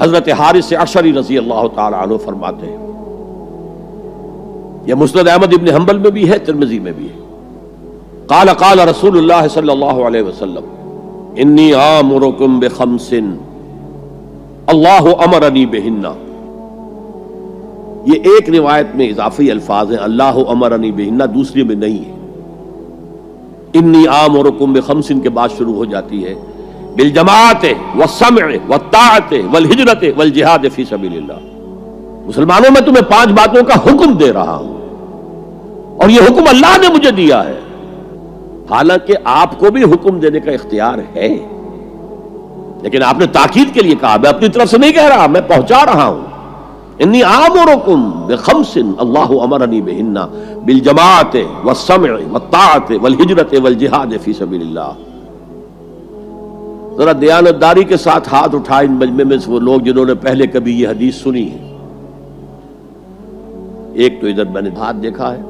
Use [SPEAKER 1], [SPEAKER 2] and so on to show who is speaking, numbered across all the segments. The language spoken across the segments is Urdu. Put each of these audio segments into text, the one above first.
[SPEAKER 1] حضرت حارث اشعری رضی اللہ تعالی عنہ فرماتے ہیں، یہ مسند احمد ابن حنبل میں بھی ہے، ترمذی میں بھی ہے، قال قال رسول اللہ صلی اللہ علیہ وسلم انی آمرکم بخمس اللہ امرنی بہن۔ یہ ایک روایت میں اضافی الفاظ ہیں، اللہ امرنی بہن، دوسری میں نہیں ہے۔ انی آمرکم بخمس کے بعد شروع ہو جاتی ہے بالجماعت والسمع والطاعت والہجرت والجہاد فی سبیل اللہ۔ مسلمانوں میں تمہیں 5 باتوں کا حکم دے رہا ہوں، اور یہ حکم اللہ نے مجھے دیا ہے، حالانکہ آپ کو بھی حکم دینے کا اختیار ہے، لیکن آپ نے تاکید کے لیے کہا، میں اپنی طرف سے نہیں کہہ رہا، میں پہنچا رہا ہوں۔ انی آمرکم بخمس اللہ امرنی بہن بالجماعت والسمع والطاعت والہجرت والجہاد فی سبیل اللہ۔ ذرا دیانتداری کے ساتھ ہاتھ اٹھائیں ان مجمع میں سے وہ لوگ جنہوں نے پہلے کبھی یہ حدیث سنی ہے۔ ایک تو ادھر میں نے ہاتھ دیکھا ہے،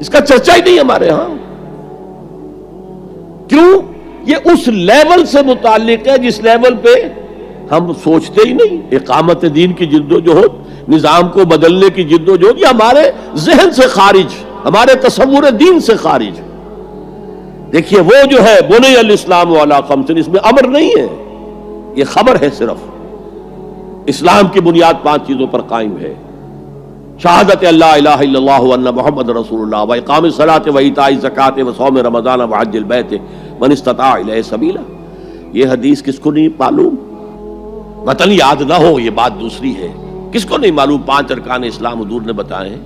[SPEAKER 1] اس کا چرچا ہی نہیں ہمارے ہاں۔ کیوں؟ یہ اس لیول سے متعلق ہے جس لیول پہ ہم سوچتے ہی نہیں۔ اقامت دین کی جد و جہد، نظام کو بدلنے کی جد و جہد، یہ ہمارے ذہن سے خارج، ہمارے تصور دین سے خارج۔ دیکھیے وہ جو ہے بنی الاسلام علی خمس، اس میں امر نہیں ہے، یہ خبر ہے صرف۔ اسلام کی بنیاد 5 چیزوں پر قائم ہے، شہادت اللہ الہ الا اللہ وان محمد رسول اللہ، واقام الصلاۃ وایتاء الزکوٰۃ وصوم رمضان وحج البیت من استطاع الیہ سبیلا۔ یہ حدیث کس کو نہیں معلوم؟ متن یاد نہ ہو یہ بات دوسری ہے، کس کو نہیں معلوم 5 ارکان اسلام حضور نے بتائے ہیں؟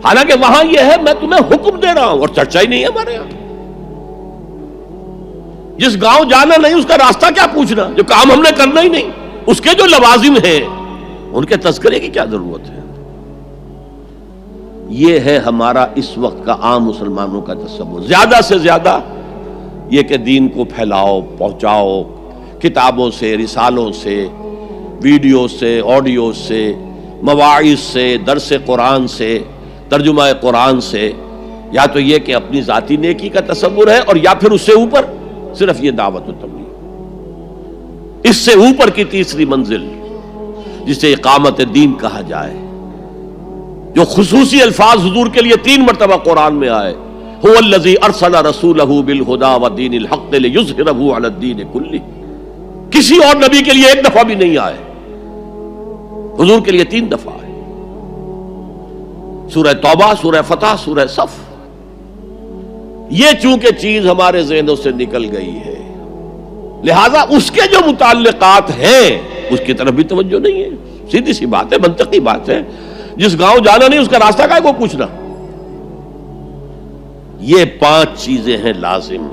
[SPEAKER 1] حالانکہ وہاں یہ ہے میں تمہیں حکم دے رہا ہوں، اور چرچا ہی نہیں ہے ہمارے یہاں۔ جس گاؤں جانا نہیں اس کا راستہ کیا پوچھنا، جو کام ہم نے کرنا ہی نہیں، اس کے جو لوازم ہیں ان کے تذکرے کی کیا ضرورت ہے؟ یہ ہے ہمارا اس وقت کا عام مسلمانوں کا تصور۔ زیادہ سے زیادہ یہ کہ دین کو پھیلاؤ، پہنچاؤ، کتابوں سے، رسالوں سے، ویڈیو سے، آڈیو سے، مواعظ سے، درس قرآن سے، ترجمہ قرآن سے، یا تو یہ کہ اپنی ذاتی نیکی کا تصور ہے، اور یا پھر اس سے اوپر صرف یہ دعوت و تبلیغ۔ اس سے اوپر کی تیسری منزل جسے اقامت دین کہا جائے، جو خصوصی الفاظ حضور کے لیے 3 مرتبہ قرآن میں آئے، هو الذی ارسل رسولہ بالہدی ودین الحق لیظہرہ علی الدین کلہ۔ کسی اور نبی کے لیے 1 دفعہ بھی نہیں آئے، حضور کے لیے 3 دفعہ آئے، سورہ توبہ، سورہ فتح، سورہ صف۔ یہ چونکہ چیز ہمارے ذہنوں سے نکل گئی ہے، لہذا اس کے جو متعلقات ہیں اس کی طرف بھی توجہ نہیں ہے۔ سیدھی سی بات ہے، منطقی بات ہے، جس گاؤں جانا نہیں اس کا راستہ کا ہے کو پوچھنا۔ یہ 5 چیزیں ہیں لازم۔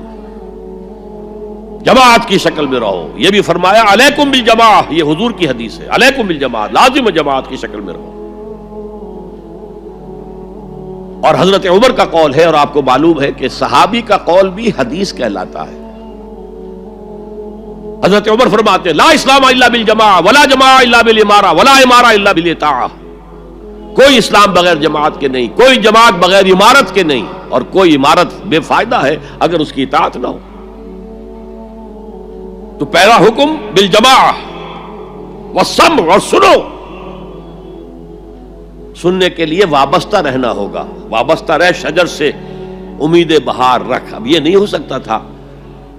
[SPEAKER 1] جماعت کی شکل میں رہو، یہ بھی فرمایا علیکم بالجماع، یہ حضور کی حدیث ہے، علیکم بالجماع، لازم جماعت کی شکل میں رہو۔ اور حضرت عمر کا قول ہے، اور آپ کو معلوم ہے کہ صحابی کا قول بھی حدیث کہلاتا ہے۔ حضرت عمر فرماتے ہیں لا اسلام الا بالجماع ولا جماع الا بالامارہ ولا امارہ الا بالاطاعہ۔ کوئی اسلام بغیر جماعت کے نہیں، کوئی جماعت بغیر عمارت کے نہیں، اور کوئی عمارت بے فائدہ ہے اگر اس کی اطاعت نہ ہو۔ تو پہلا حکم بالجماع والسمع، اور سنو، سننے کے لیے وابستہ رہنا ہوگا، وابستہ رہ شجر سے امید بہار رکھ۔ اب یہ نہیں ہو سکتا تھا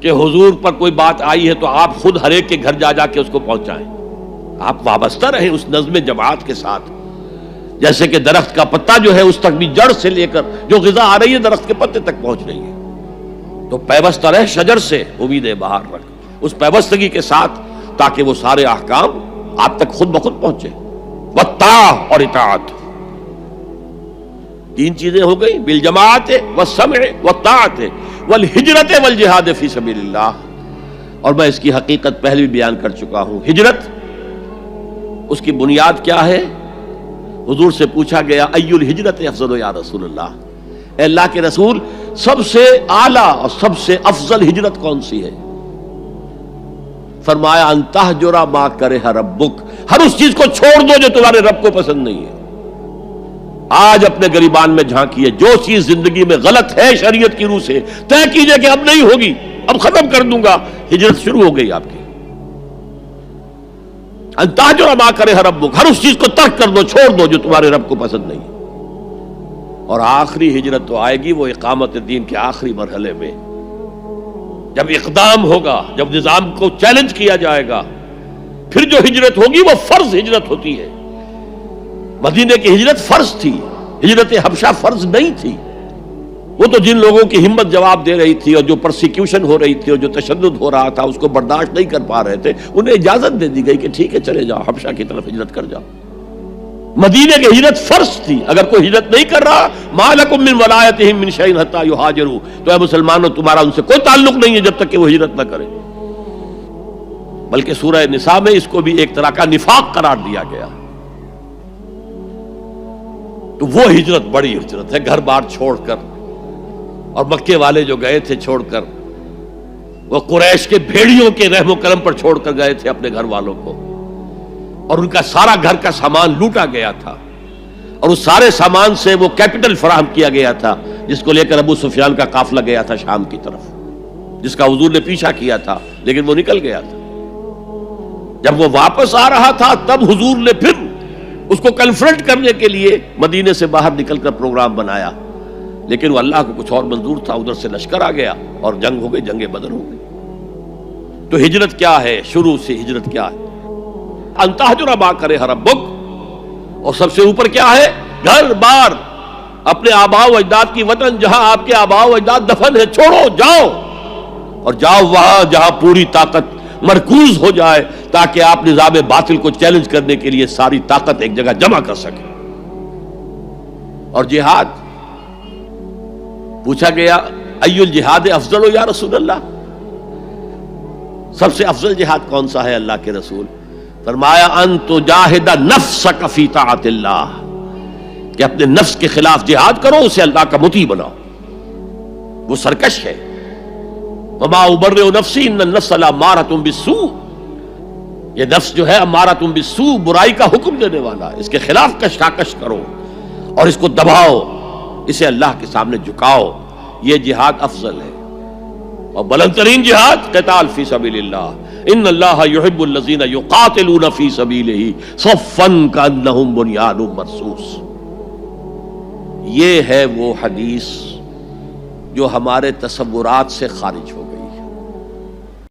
[SPEAKER 1] کہ حضور پر کوئی بات آئی ہے تو آپ خود ہر ایک کے گھر جا جا کے اس کو پہنچائیں۔ آپ وابستہ رہیں اس نظم جماعت کے ساتھ، جیسے کہ درخت کا پتا جو ہے اس تک بھی جڑ سے لے کر جو غذا آ رہی ہے درخت کے پتے تک پہنچ رہی ہے۔ تو پیوستہ رہ شجر سے امید بہار رکھ، اس پیوستگی کے ساتھ، تاکہ وہ سارے احکام آپ تک خود بخود پہنچے۔ والطاعہ، اور اطاعت۔ 3 چیزیں ہو گئی، بالجماعت والسمع والطاعت والہجرت والجہاد فی سبیل اللہ۔ اور میں اس کی حقیقت پہلے بھی بیان کر چکا ہوں۔ ہجرت، اس کی بنیاد کیا ہے؟ حضور سے پوچھا گیا ای الہجرت افضل یا رسول اللہ، اے اللہ کے رسول سب سے اعلیٰ اور سب سے افضل ہجرت کون سی ہے؟ فرمایا ان تہجر ما کرہ ربک، ہر اس چیز کو چھوڑ دو جو تمہارے رب کو پسند نہیں ہے۔ آج اپنے گریبان میں جھانکیے، جو چیز زندگی میں غلط ہے شریعت کی روح سے، طے کیجئے کہ اب نہیں ہوگی، اب ختم کر دوں گا، ہجرت شروع ہو گئی آپ کی۔ ان تہجر ما کرہ ربک، ہر اس چیز کو ترک کر دو، چھوڑ دو جو تمہارے رب کو پسند نہیں۔ اور آخری ہجرت تو آئے گی وہ اقامت دین کے آخری مرحلے میں، جب اقدام ہوگا، جب نظام کو چیلنج کیا جائے گا، پھر جو ہجرت ہوگی وہ فرض ہجرت ہوتی ہے۔ مدینے کی ہجرت فرض تھی، ہجرت حبشہ فرض نہیں تھی۔ وہ تو جن لوگوں کی ہمت جواب دے رہی تھی اور جو پرسیکیوشن ہو رہی تھی اور جو تشدد ہو رہا تھا اس کو برداشت نہیں کر پا رہے تھے، انہیں اجازت دے دی گئی کہ ٹھیک ہے چلے جاؤ، حبشہ کی طرف ہجرت کر جاؤ۔ مدینے کی ہجرت فرض تھی، اگر کوئی ہجرت نہیں کر رہا، ما لکم من ولایتہم من شیء حتی یہاجروا، تو اے مسلمانوں تمہارا ان سے کوئی تعلق نہیں ہے جب تک کہ وہ ہجرت نہ کرے۔ بلکہ سورہ نساء میں اس کو بھی ایک طرح کا نفاق قرار دیا گیا۔ تو وہ ہجرت بڑی ہجرت ہے، گھر بار چھوڑ کر، اور مکے والے جو گئے تھے چھوڑ کر، وہ قریش کے بھیڑیوں کے رحم و کرم پر چھوڑ کر گئے تھے اپنے گھر والوں کو، اور ان کا سارا گھر کا سامان لوٹا گیا تھا، اور اس سارے سامان سے وہ کیپٹل فراہم کیا گیا تھا جس کو لے کر ابو سفیان کا قافلہ گیا تھا شام کی طرف، جس کا حضور نے پیچھا کیا تھا لیکن وہ نکل گیا تھا۔ جب وہ واپس آ رہا تھا تب حضور نے پھر اس کو کنفرنٹ کرنے کے لیے مدینے سے باہر نکل کر پروگرام بنایا، لیکن وہ اللہ کو کچھ اور منظور تھا، ادھر سے لشکر آ گیا اور جنگ ہو گئی، جنگ بدر ہو گئی۔ تو ہجرت کیا ہے؟ شروع سے ہجرت کیا ہے؟ ان تہجر ما کرہ ربک، اور سب سے اوپر کیا ہے؟ گھر بار، اپنے آباء و اجداد کی وطن، جہاں آپ کے آباء و اجداد دفن ہے، چھوڑو، جاؤ، اور جاؤ وہاں جہاں پوری طاقت مرکوز ہو جائے تاکہ آپ نظام باطل کو چیلنج کرنے کے لیے ساری طاقت ایک جگہ جمع کر سکیں۔ اور جہاد پوچھا گیا ای الجہاد افضل یا رسول اللہ، سب سے افضل جہاد کون سا ہے اللہ کے رسول؟ فرمایا ان تجاہد نفسک فی طاعت اللہ، کہ اپنے نفس کے خلاف جہاد کرو، اسے اللہ کا مطیع بناؤ۔ وہ سرکش ہے، وما ابرئ نفسی ان النفس لامارۃ بالسوء، یہ نفس جو ہے امارۃ بالسوء، برائی کا حکم دینے والا ہے، اس کے خلاف کشاکش کرو اور اس کو دباؤ، اسے اللہ کے سامنے جھکاؤ، یہ جہاد افضل ہے۔ اور بلند ترین جہاد قتال فی سبیل اللہ، ان اللہ یحب الذین یقاتلون فی سبیلہ صفا کانہم بنیان مرصوص۔ یہ ہے وہ حدیث جو ہمارے تصورات سے خارج ہو